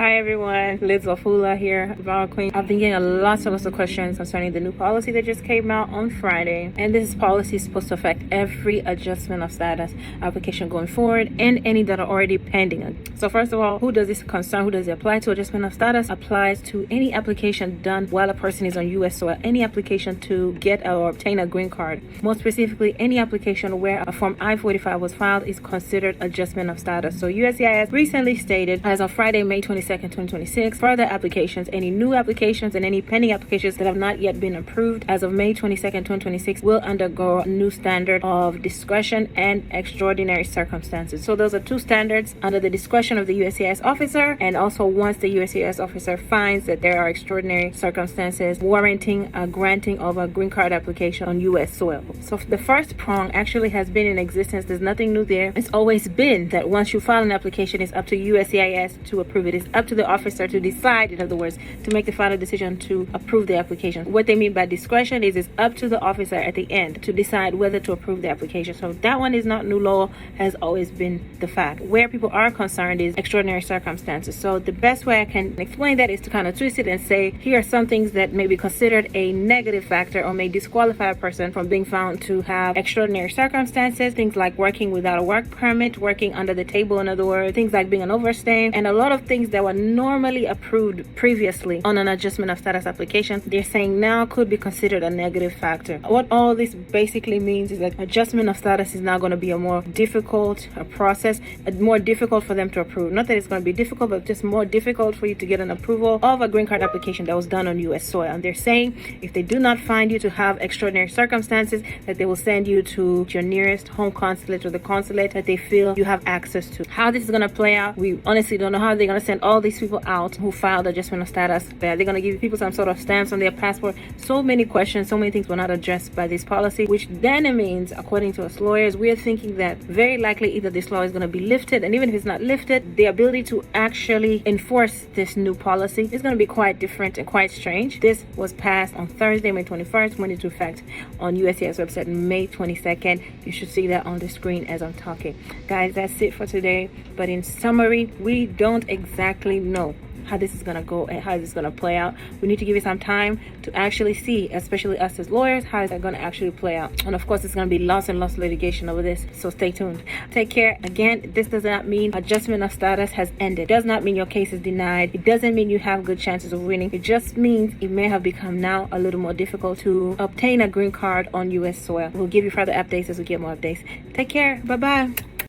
Hi everyone, Liz Wafula here, VAWA Queen. I've been getting lots of questions concerning the new policy that just came out on Friday. And this policy is supposed to affect every adjustment of status application going forward and any that are already pending. So first of all, who does this concern? Who does it apply to? Adjustment of status applies to any application done while a person is on U.S. soil, any application to get or obtain a green card. More specifically, any application where a Form I-45 was filed is considered adjustment of status. So USCIS recently stated, as of Friday, May 22nd, 2026, further applications, any new applications and any pending applications that have not yet been approved as of May 22nd, 2026 will undergo a new standard of discretion and extraordinary circumstances. So those are two standards under the discretion of the USCIS officer, and also once the USCIS officer finds that there are extraordinary circumstances warranting a granting of a green card application on U.S. soil. So the first prong actually has been in existence. There's nothing new there. It's always been that once you file an application, it's up to USCIS to approve it. It's up to the officer to decide, in other words, to make the final decision to approve the application. What they mean by discretion is it's up to the officer at the end to decide whether to approve the application. So that one is not new law, has always been the fact. Where people are concerned is extraordinary circumstances. So the best way I can explain that is to kind of twist it and say, here are some things that may be considered a negative factor or may disqualify a person from being found to have extraordinary circumstances. Things like working without a work permit, working under the table, in other words, things like being an overstay, and a lot of things that were normally approved previously on an adjustment of status application, they're saying now could be considered a negative factor. What all this basically means is that adjustment of status is now going to be a more difficult process, more difficult for them to approve. Not that it's going to be difficult, but just more difficult for you to get an approval of a green card application that was done on U.S. soil. And they're saying if they do not find you to have extraordinary circumstances, that they will send you to your nearest home consulate or the consulate that they feel you have access to. How this is going to play out, we honestly don't know how they're going to send all these people out who filed adjustment of status. They're going to give people some sort of stamps on their passport. So many questions, so many things were not addressed by this policy, which then it means, according to us lawyers, we are thinking that very likely either this law is going to be lifted, and even if it's not lifted, the ability to actually enforce this new policy is going to be quite different and quite strange. This was passed on Thursday, May 21st, went into effect on USCIS website May 22nd. You should see that on the screen as I'm talking. Guys, that's it for today. But in summary, we don't exactly know how this is going to go and how this is going to play out. We need to give it some time to actually see, especially us as lawyers, how is that going to actually play out. And of course, it's going to be lots and lots of litigation over this, so stay tuned. Take care. Again, this does not mean adjustment of status has ended. It does not mean your case is denied. It doesn't mean you have good chances of winning. It just means it may have become now a little more difficult to obtain a green card on U.S. soil. We'll give you further updates as we get more updates. Take care. Bye-bye.